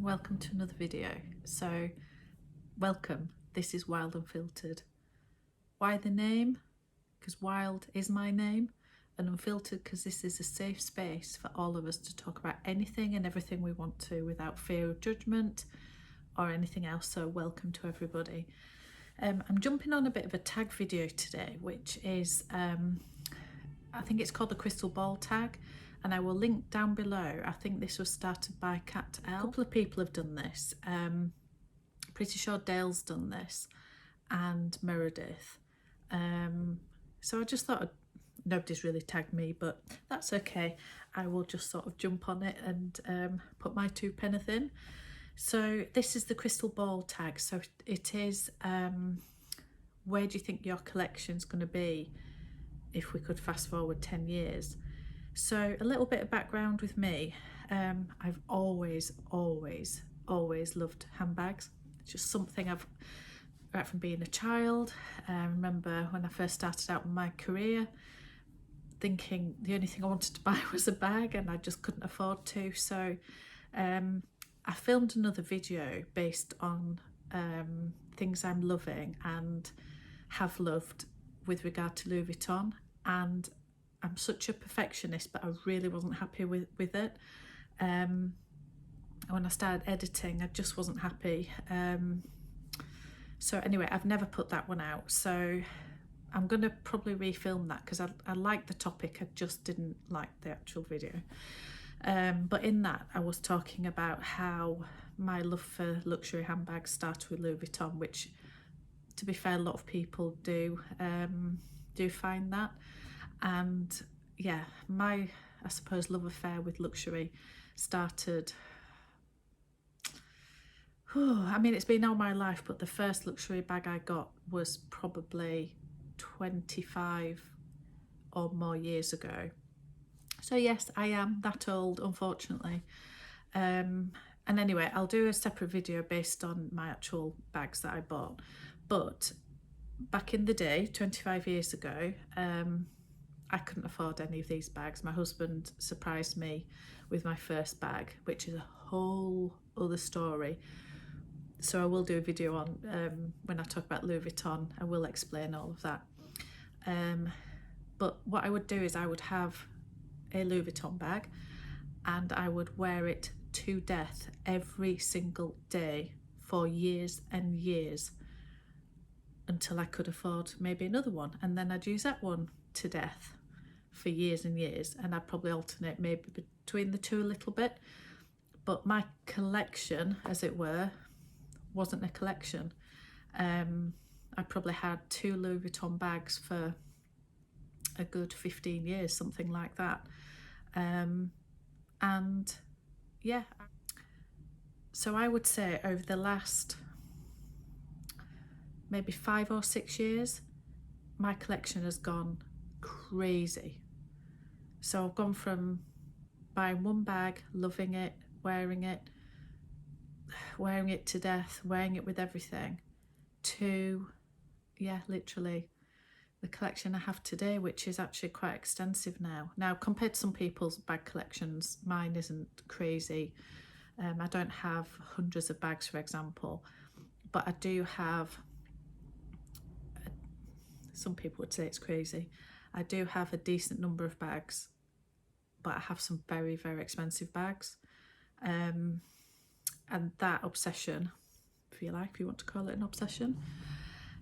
welcome to another video. So welcome, this is Wild Unfiltered. Why the name? Because Wild is my name, and Unfiltered because this is a safe space for all of us to talk about anything and everything we want to without fear of judgment or anything else. So welcome to everybody. I'm jumping on a bit of a tag video today, which is I think it's called the crystal ball tag, and I will link down below. I think this was started by Cat L. A couple of people have done this. Pretty sure Dale's done this, and Meredith. So I just thought nobody's really tagged me, but that's okay. I will just sort of jump on it and put my 2 pence in. So this is the crystal ball tag. So it is where do you think your collection's going to be if we could fast forward 10 years? So a little bit of background with me. I've always loved handbags. It's just something I've, right from being a child. I remember when I first started out in my career thinking the only thing I wanted to buy was a bag, and I just couldn't afford to. So I filmed another video based on things I'm loving and have loved with regard to Louis Vuitton, and I'm such a perfectionist, but I really wasn't happy with it. When I started editing, I just wasn't happy. So anyway, I've never put that one out, so I'm going to probably refilm that because I like the topic, I just didn't like the actual video. But in that, I was talking about how my love for luxury handbags started with Louis Vuitton, which, to be fair, a lot of people do find that. And yeah, my, I suppose, love affair with luxury started, I mean, it's been all my life, but the first luxury bag I got was probably 25 or more years ago. So yes, I am that old, unfortunately. And anyway, I'll do a separate video based on my actual bags that I bought. But back in the day, 25 years ago, I couldn't afford any of these bags. My husband surprised me with my first bag, which is a whole other story. So I will do a video on when I talk about Louis Vuitton. I will explain all of that. But what I would do is I would have a Louis Vuitton bag and I would wear it to death every single day for years and years until I could afford maybe another one, and then I'd use that one to death for years and years, and I'd probably alternate maybe between the two a little bit. But my collection, as it were, wasn't a collection. I probably had 2 Louis Vuitton bags for a good 15 years, something like that. And yeah, so I would say over the last maybe 5 or 6 years, my collection has gone crazy. So I've gone from buying one bag, loving it, wearing it to death, wearing it with everything, to, yeah, literally the collection I have today, which is actually quite extensive now. Now, compared to some people's bag collections, mine isn't crazy. I don't have hundreds of bags, for example, but I do have, some people would say it's crazy, I do have a decent number of bags, but I have some very, very expensive bags. And that obsession, if you like, if you want to call it an obsession,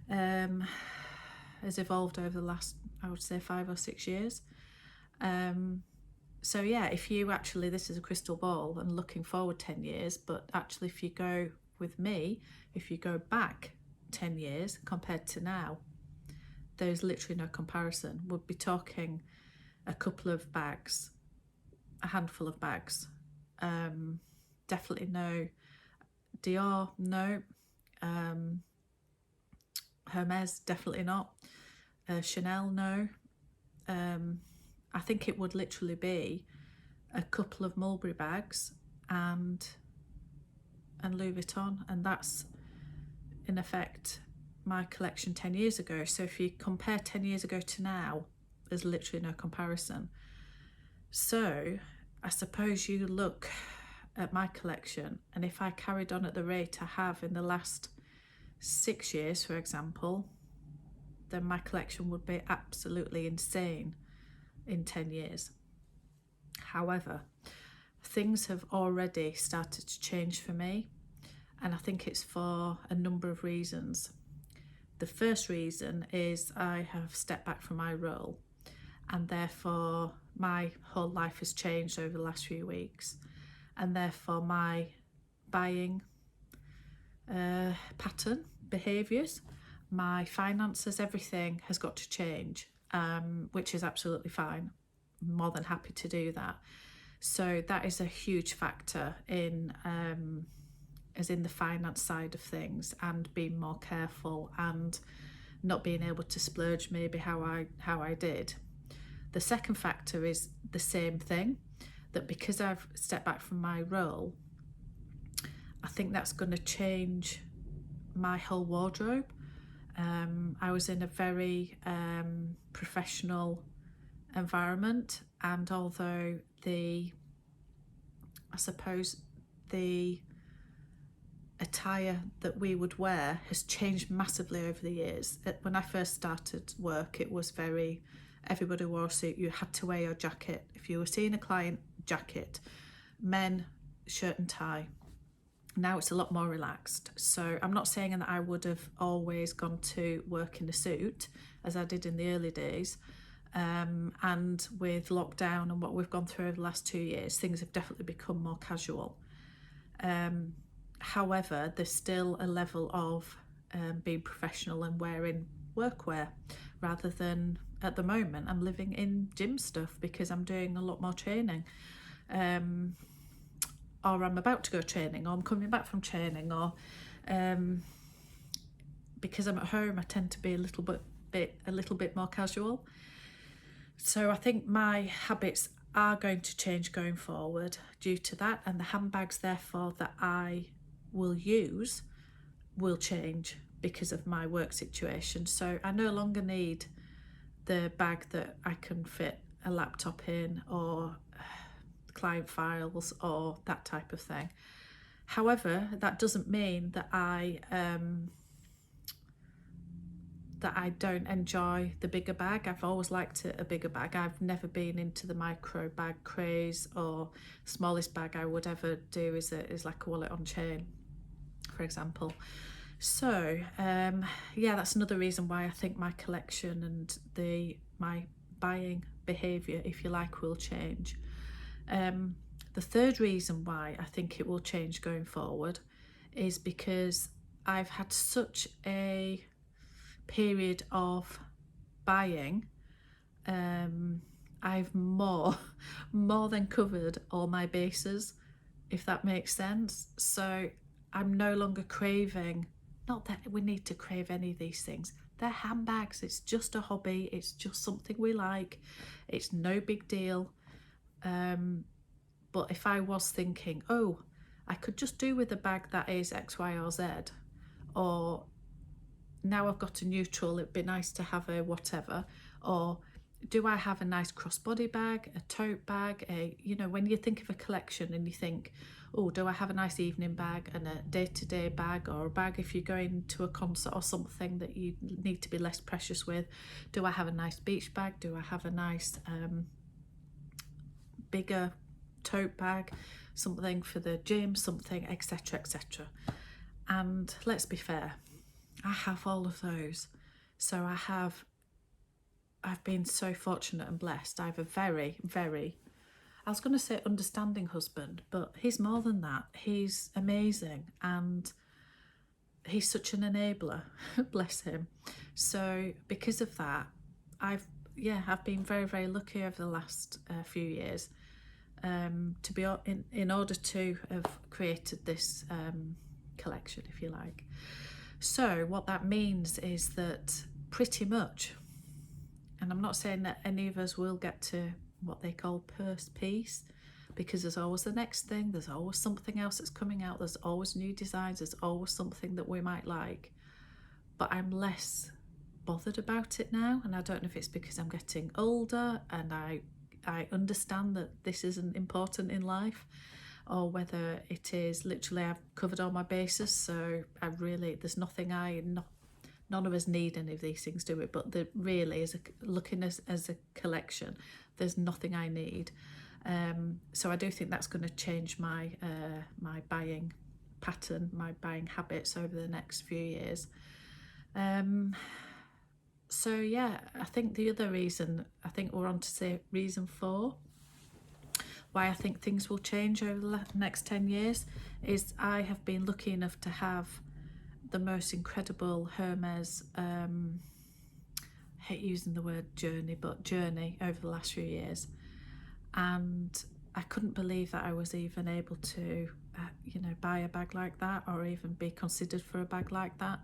has evolved over the last, I would say, 5 or 6 years. So yeah, if you actually, this is a crystal ball and looking forward 10 years, but actually if you go with me, if you go back 10 years compared to now, there's literally no comparison. We'll be talking a couple of bags, a handful of bags. Definitely no Dior, no. Hermes, definitely not. Chanel, no. I think it would literally be a couple of Mulberry bags and Louis Vuitton, and that's in effect my collection 10 years ago. So if you compare 10 years ago to now, there's literally no comparison. So I suppose you look at my collection, and if I carried on at the rate I have in the last 6 years, for example, then my collection would be absolutely insane in 10 years. However, things have already started to change for me, and I think it's for a number of reasons. The first reason is I have stepped back from my role, and therefore my whole life has changed over the last few weeks, and therefore my buying pattern, behaviours, my finances, everything has got to change, which is absolutely fine. I'm more than happy to do that. So that is a huge factor in as in the finance side of things, and being more careful and not being able to splurge maybe how I did. The second factor is the same thing, that because I've stepped back from my role, I think that's going to change my whole wardrobe. I was in a very professional environment, and although the attire that we would wear has changed massively over the years. When I first started work, it was everybody wore a suit. You had to wear your jacket. If you were seeing a client, jacket. Men, shirt and tie. Now it's a lot more relaxed. So I'm not saying that I would have always gone to work in a suit as I did in the early days. And with lockdown and what we've gone through over the last 2 years, things have definitely become more casual. However, there's still a level of being professional and wearing workwear, rather than, at the moment, I'm living in gym stuff because I'm doing a lot more training, or I'm about to go training, or I'm coming back from training, or because I'm at home, I tend to be a little bit more casual. So I think my habits are going to change going forward due to that, and the handbags therefore that I will use will change because of my work situation. So I no longer need the bag that I can fit a laptop in, or client files, or that type of thing. However, that doesn't mean that I don't enjoy the bigger bag. I've always liked a bigger bag. I've never been into the micro bag craze, or smallest bag I would ever do is like a wallet on chain, for example. So yeah, that's another reason why I think my collection and my buying behaviour, if you like, will change. The third reason why I think it will change going forward is because I've had such a period of buying. I've more than covered all my bases, if that makes sense. So I'm no longer craving, not that we need to crave any of these things. They're handbags. It's just a hobby. It's just something we like. It's no big deal. But if I was thinking, oh, I could just do with a bag that is X, Y, or Z, or now I've got a neutral, it'd be nice to have a whatever, or do I have a nice crossbody bag, a tote bag, when you think of a collection and you think, oh, do I have a nice evening bag and a day-to-day bag, or a bag if you're going to a concert or something that you need to be less precious with? Do I have a nice beach bag? Do I have a nice bigger tote bag, something for the gym, something, etc, etc. And let's be fair, I have all of those. So I've been so fortunate and blessed. I have a very, very, I was going to say understanding husband, but he's more than that. He's amazing, and he's such an enabler, bless him. So because of that, I've been very, very lucky over the last few years to be in order to have created this collection, if you like. So what that means is that pretty much, and I'm not saying that any of us will get to what they call purse peace, because there's always the next thing, there's always something else that's coming out, there's always new designs, there's always something that we might like. But I'm less bothered about it now, and I don't know if it's because I'm getting older and I understand that this isn't important in life, or whether it is literally I've covered all my bases, so there's nothing none of us need any of these things, do it? But really, looking as a collection, there's nothing I need. So I do think that's going to change my my buying pattern, my buying habits over the next few years. So yeah, I think the other reason, I think we're on to say reason 4, why I think things will change over the next 10 years, is I have been lucky enough to have the most incredible Hermes, I hate using the word journey over the last few years. And I couldn't believe that I was even able to, buy a bag like that, or even be considered for a bag like that.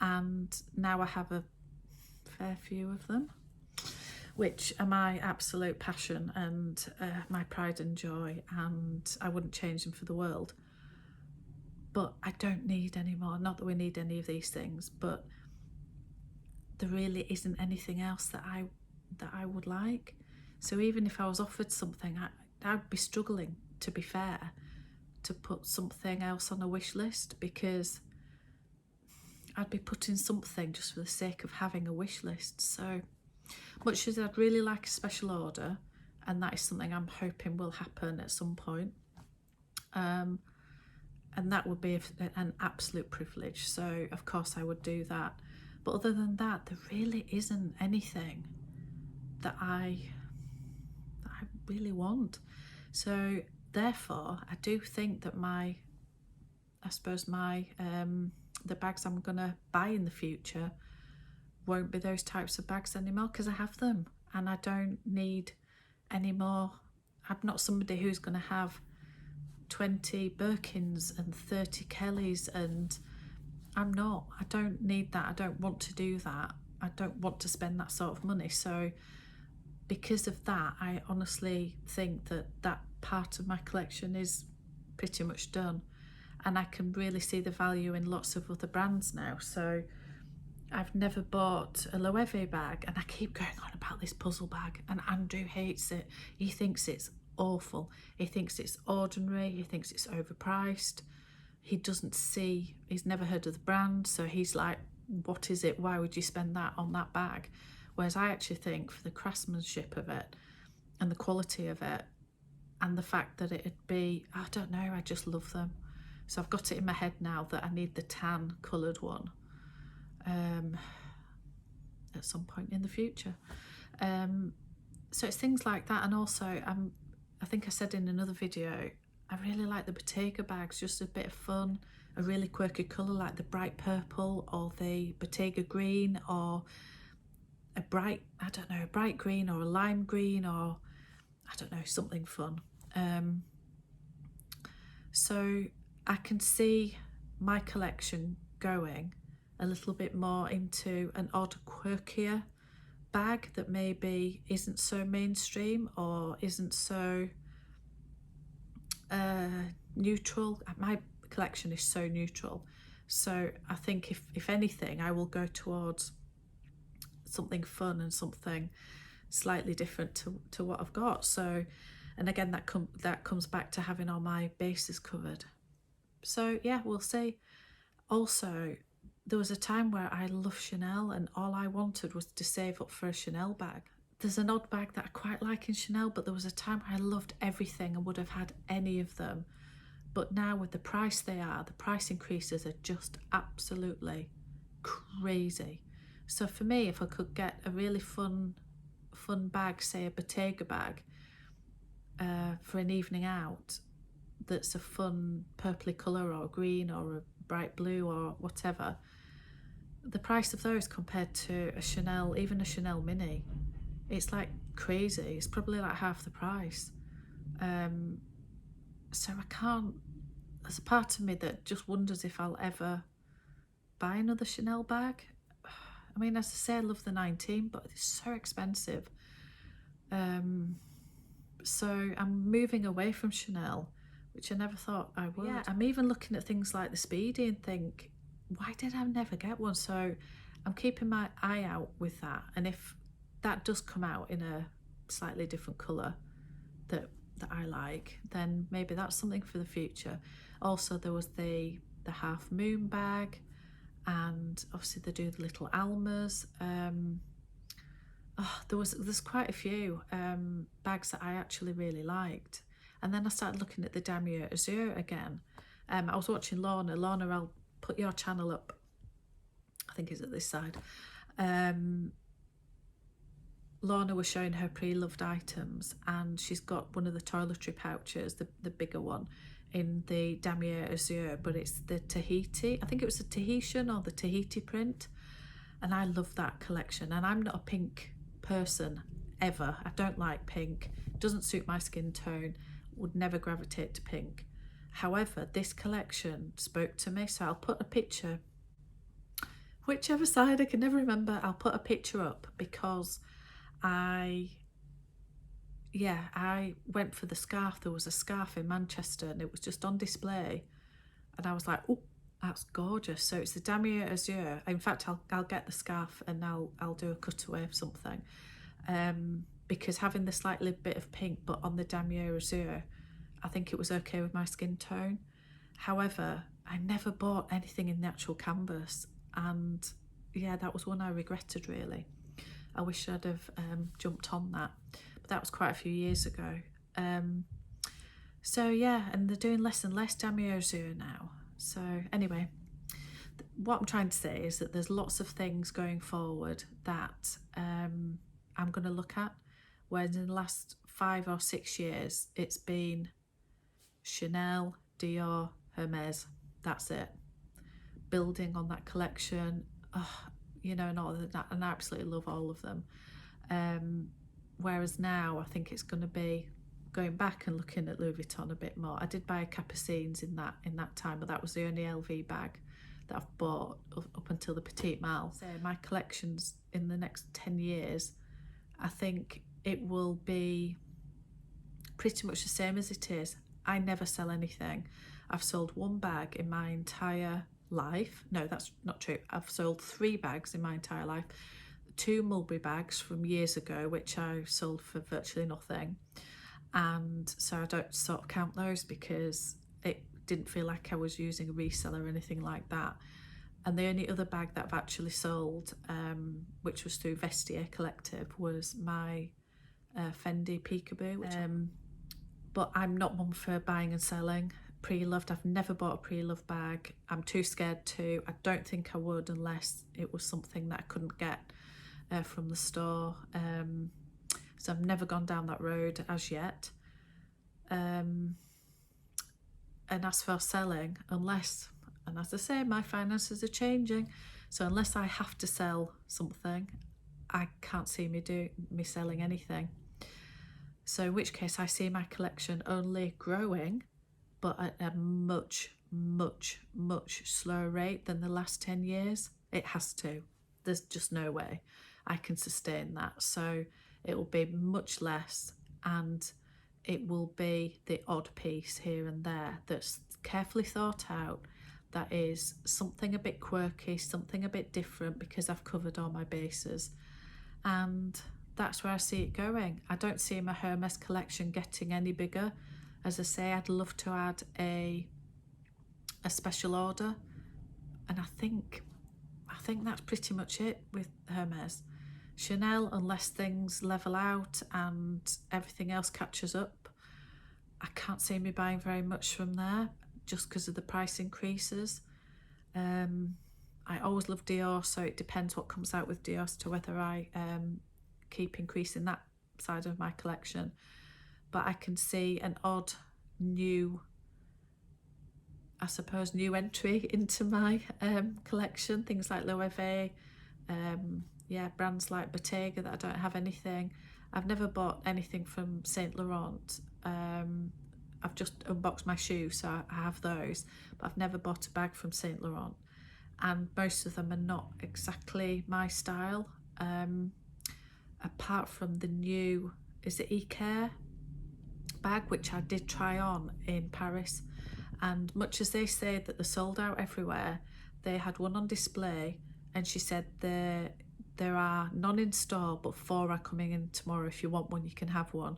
And now I have a fair few of them, which are my absolute passion and my pride and joy, and I wouldn't change them for the world. But I don't need any more. Not that we need any of these things, but there really isn't anything else that I would like. So even if I was offered something, I'd be struggling, to be fair, to put something else on a wish list, because I'd be putting something just for the sake of having a wish list. So much as I'd really like a special order, and that is something I'm hoping will happen at some point, and that would be an absolute privilege. So of course I would do that. But other than that, there really isn't anything that I really want. So therefore, I do think that the bags I'm gonna buy in the future won't be those types of bags anymore, because I have them and I don't need any more. I'm not somebody who's gonna have 20 Birkins and 30 Kellys, and I don't need that. I don't want to do that. I don't want to spend that sort of money. So because of that, I honestly think that part of my collection is pretty much done, and I can really see the value in lots of other brands now. So I've never bought a Loewe bag, and I keep going on about this puzzle bag, and Andrew hates it. He thinks it's awful. He thinks it's ordinary. He thinks it's overpriced. He's never heard of the brand, so he's like, what is it? Why would you spend that on that bag? Whereas I actually think, for the craftsmanship of it and the quality of it, and the fact that it'd be, I don't know, I just love them. So I've got it in my head now that I need the tan coloured one at some point in the future. So it's things like that. And also, I think I said in another video, I really like the Bottega bags, just a bit of fun, a really quirky colour like the bright purple or the Bottega green, or a bright green or a lime green, or I don't know, something fun. So I can see my collection going a little bit more into an odd, quirkier bag that maybe isn't so mainstream or isn't so neutral. My collection is so neutral. So I think if anything, I will go towards something fun and something slightly different to what I've got. So, and again, that comes back to having all my bases covered. So yeah, we'll see. Also, there was a time where I loved Chanel, and all I wanted was to save up for a Chanel bag. There's an odd bag that I quite like in Chanel, but there was a time where I loved everything and would have had any of them. But now with the price the price increases are just absolutely crazy. So for me, if I could get a really fun bag, say a Bottega bag, for an evening out, that's a fun purpley colour or green or a bright blue or whatever, the price of those compared to a Chanel, even a Chanel mini, it's like crazy. It's probably like half the price. So I can't, there's a part of me that just wonders if I'll ever buy another Chanel bag. I mean, as I say, I love the 19, but it's so expensive. So I'm moving away from Chanel, which I never thought I would. Yeah, I'm even looking at things like the Speedy and think, why did I never get one? So I'm keeping my eye out with that. And if that does come out in a slightly different colour that that I like, then maybe that's something for the future. Also, there was the half moon bag, and obviously they do the little almas. There's quite a few bags that I actually really liked. And then I started looking at the Damier Azur again. I was watching Lorna. Lorna, I'll put your channel up. I think it's at this side. Lorna was showing her pre-loved items, and she's got one of the toiletry pouches, the bigger one, in the Damier Azur, but it's the Tahiti. I think it was the Tahitian or the Tahiti print. And I love that collection. And I'm not a pink person ever. I don't like pink. It doesn't suit my skin tone. Would never gravitate to pink. However, this collection spoke to me, so I'll put a picture, whichever side, I can never remember. I'll put a picture up because I went for the scarf. There was a scarf in Manchester and it was just on display, and I was like, oh, that's gorgeous. So it's the Damier Azur. In fact, I'll get the scarf and I'll do a cutaway of something, because having the slightly bit of pink but on the Damier Azur, I think it was okay with my skin tone. However, I never bought anything in the actual canvas, and yeah, that was one I regretted really. I wish I'd have jumped on that, but that was quite a few years ago. So yeah, and they're doing less and less Damier Azur now. So anyway, what I'm trying to say is that there's lots of things going forward that I'm going to look at, whereas in the last 5 or 6 years it's been Chanel, Dior, Hermes. That's it. Building on that collection, and all of that, and I absolutely love all of them. Whereas now I think it's going to be going back and looking at Louis Vuitton a bit more. I did buy a Capucines in that time, but that was the only LV bag that I've bought up until the Petite Mal. So my collections in the next 10 years, I think it will be pretty much the same as it is. I never sell anything. I've sold one bag in my entire life. No, that's not true. I've sold 3 bags in my entire life. 2 Mulberry bags from years ago, which I sold for virtually nothing. And so I don't sort of count those because it didn't feel like I was using a reseller or anything like that. And the only other bag that I've actually sold, which was through Vestiaire Collective, was my Fendi Peekaboo. But I'm not one for buying and selling. Pre-loved, I've never bought a pre-loved bag. I'm too scared to. I don't think I would unless it was something that I couldn't get from the store. So I've never gone down that road as yet. And as for selling, unless, and as I say, my finances are changing, so unless I have to sell something, I can't see me selling anything. So in which case I see my collection only growing, but at a much, much, much slower rate than the last 10 years. It has to. There's just no way I can sustain that. So it will be much less, and it will be the odd piece here and there that's carefully thought out, that is something a bit quirky, something a bit different, because I've covered all my bases. And that's where I see it going. I don't see my Hermes collection getting any bigger. As I say, I'd love to add a special order, and I think that's pretty much it with Hermes. Chanel, unless things level out and everything else catches up, I can't see me buying very much from there just because of the price increases. I always love Dior, so it depends what comes out with Dior as to whether I keep increasing that side of my collection. But I can see an odd new entry into my collection, things like Loewe, brands like Bottega that I don't have anything. I've never bought anything from Saint Laurent. I've just unboxed my shoes, so I have those, but I've never bought a bag from Saint Laurent, and most of them are not exactly my style, apart from the new, is it Icare bag, which I did try on in Paris, and much as they say that they're sold out everywhere, they had one on display, and she said there are none in store, but 4 are coming in tomorrow. If you want one, you can have one.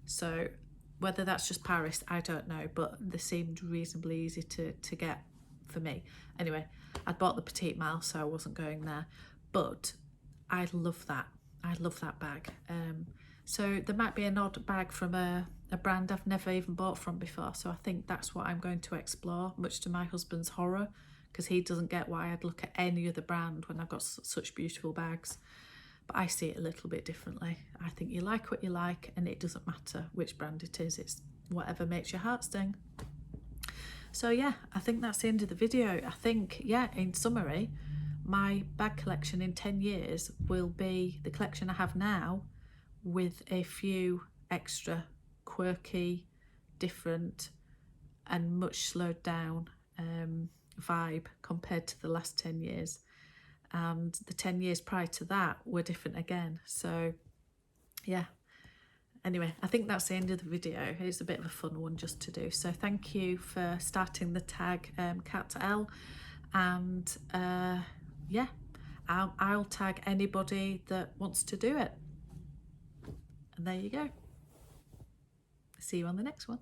So Whether that's just Paris, I don't know, but they seemed reasonably easy to get for me. Anyway, I'd bought the Petite Mal, so I wasn't going there, but I love that. I love that bag. So there might be an odd bag from a brand I've never even bought from before, so I think that's what I'm going to explore, much to my husband's horror, because he doesn't get why I'd look at any other brand when I've got such beautiful bags. But I see it a little bit differently. I think you like what you like, and it doesn't matter which brand it is. It's whatever makes your heart sing. So yeah, I think that's the end of the video. I think, yeah, in summary, my bag collection in 10 years will be the collection I have now, with a few extra quirky, different and much slowed down vibe compared to the last 10 years. And the 10 years prior to that were different again. So yeah, anyway, I think that's the end of the video. It's a bit of a fun one just to do. So thank you for starting the tag Cat L, and yeah, I'll tag anybody that wants to do it. And there you go. See you on the next one.